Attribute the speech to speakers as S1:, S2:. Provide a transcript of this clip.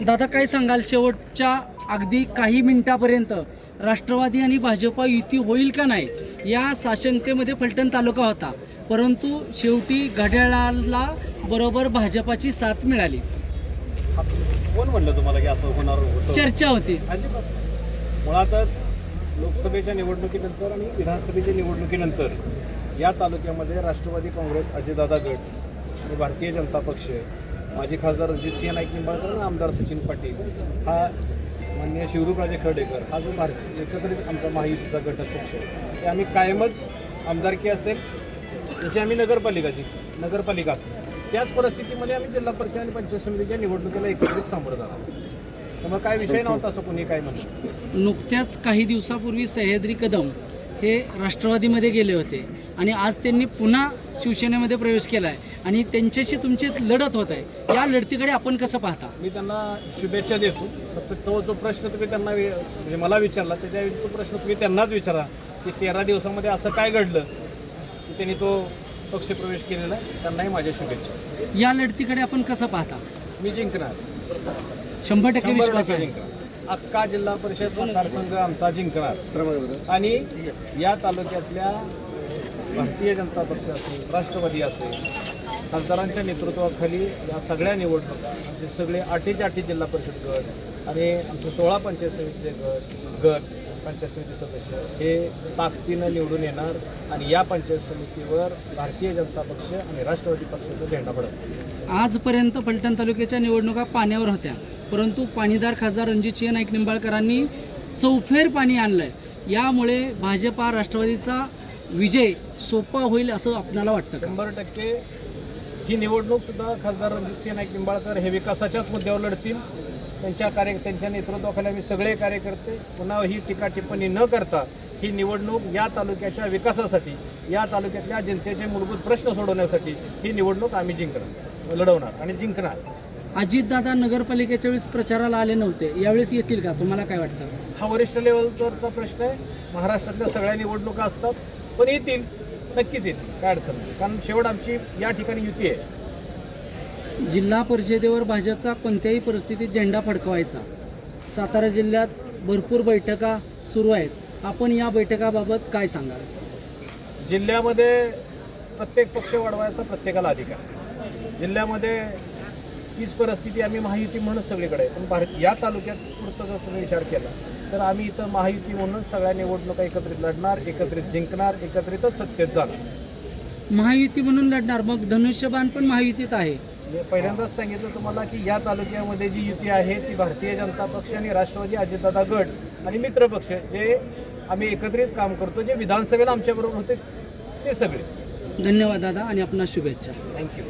S1: दादा काय सांगाल, शेवटच्या अगदी काही मिनिटापर्यंत राष्ट्रवादी आणि भाजपा युती होईल का नाही या साशंकतेमध्ये फलटण तालुका होता, परंतु शेवटी घड्याळाला बरोबर भाजपाची साथ मिळाली.
S2: कोण म्हणलं तुम्हाला की असं होणार होतं?
S1: चर्चा होती.
S2: अजिबात. मुळातच लोकसभेच्या निवडणुकीनंतर आणि विधानसभेच्या निवडणुकीनंतर या तालुक्यामध्ये राष्ट्रवादी काँग्रेस, अजितदादा गट आणि भारतीय जनता पक्ष, माजी खासदार रणजितसिंह नाईक निंबाळकर आणि आमदार सचिन पाटील, हा माननीय शिवरूपराजे खर्डेकर, हा जो एकत्रित आमचा महायुतीचा घटक पक्ष आहे, ते आम्ही कायमच आमदारकी असेल, जशी आम्ही नगरपालिका असेल, त्याच परिस्थितीमध्ये आम्ही जिल्हा परिषद आणि पंचायत समितीच्या निवडणुकीला एकत्रित सामोरं जाणार. त्यामुळे काय विषय नव्हता असं कोणी काय म्हणलं.
S1: नुकत्याच काही दिवसापूर्वी सह्याद्री कदम हे राष्ट्रवादीमध्ये गेले होते आणि आज त्यांनी पुन्हा शिवसेनेमध्ये प्रवेश केला आहे आणि त्यांच्याशी तुमची लढत होत आहे. या लढतीकडे आपण कसं पाहता?
S2: मी त्यांना शुभेच्छा देतो. फक्त तो जो प्रश्न तुम्ही त्यांना म्हणजे मला विचारला, त्याच्याऐवजी तो प्रश्न तुम्ही त्यांनाच विचारा की 13 दिवसामध्ये असं काय घडलं की त्यांनी तो पक्षप्रवेश केलेला आहे. त्यांनाही माझ्या शुभेच्छा.
S1: या लढतीकडे आपण कसं पाहता?
S2: मी जिंकणार,
S1: 100% विश्वास आहे.
S2: जिंकणार. अख्खा जिल्हा परिषद मतदारसंघ आमचा जिंकणार आणि या तालुक्यातल्या भारतीय जनता पक्ष असेल, राष्ट्रवादी असेल, खासदारांच्या नेतृत्वाखाली या सगळ्या निवडणुका आमचे सगळे 8 जिल्हा परिषद गट आणि आमचे 16 पंचायत समितीचे गट पंचायत समिती सदस्य हे ताकदीनं निवडून येणार आणि या पंचायत समितीवर भारतीय जनता पक्ष आणि राष्ट्रवादी पक्षाचा झेंडा फडकणार.
S1: आजपर्यंत फलटण तालुक्याच्या निवडणुका पाण्यावर होत्या, परंतु पाणीदार खासदार रणजितसिंह नाईक निंबाळकरांनी चौफेर पाणी आणलंय. यामुळे भाजपा राष्ट्रवादीचा विजय सोपा होईल असं आपल्याला वाटतं का?
S2: 100% ही निवडणूक सुद्धा खासदार रणजितसिंह नाईक निंबाळकर हे विकासाच्याच मुद्द्यावर लढतील. त्यांच्या नेतृत्वाखाली आम्ही सगळे कार्यकर्ते पुन्हा ही टीका टिप्पणी न करता ही निवडणूक या तालुक्याच्या विकासासाठी, या तालुक्यातल्या जनतेचे मूलभूत प्रश्न सोडवण्यासाठी ही निवडणूक आम्ही लढवणार आणि जिंकणार.
S1: अजितदादा नगरपालिकेच्या वेळेस प्रचाराला आले नव्हते, यावेळेस येतील का? तुम्हाला काय वाटतं?
S2: हा वरिष्ठ लेवलचा प्रश्न आहे. महाराष्ट्रातल्या सगळ्या निवडणुका असतात, पण येतील, नक्कीच येतील, काय अडचण नाही. कारण शेवट आमची या ठिकाणी युती आहे.
S1: जिल्हा परिषदेवर भाजपचा कोणत्याही परिस्थितीत झेंडा फडकवायचा. सातारा जिल्ह्यात भरपूर बैठका सुरू आहेत, आपण या बैठकाबाबत काय सांगाल?
S2: जिल्ह्यामध्ये प्रत्येक पक्ष वाढवायचा प्रत्येकाला अधिकार आहे. जिल्ह्यामध्ये तीच परिस्थिती आम्ही महायुती म्हणून सगळीकडे आहे, पण या तालुक्यात पुरतं जर तुम्ही विचार केला तर आम्ही इथं महायुती म्हणून सगळ्या निवडणुका एकत्रित लढणार, एकत्रित जिंकणार, एकत्रितच सत्तेत जाणार.
S1: महायुती म्हणून लढणार, मग धनुष्यबाण पण महायुतीत आहे.
S2: मी पहिल्यांदाच सांगितलं तुम्हाला की या तालुक्यामध्ये जी युती आहे ती भारतीय जनता पक्ष आणि राष्ट्रवादी, अजितदादा गट आणि मित्र पक्ष जे आम्ही एकत्रित काम करतो, जे विधानसभेला आमच्याबरोबर होते ते सगळे.
S1: धन्यवाद दादा आणि आपणास शुभेच्छा.
S2: थँक्यू.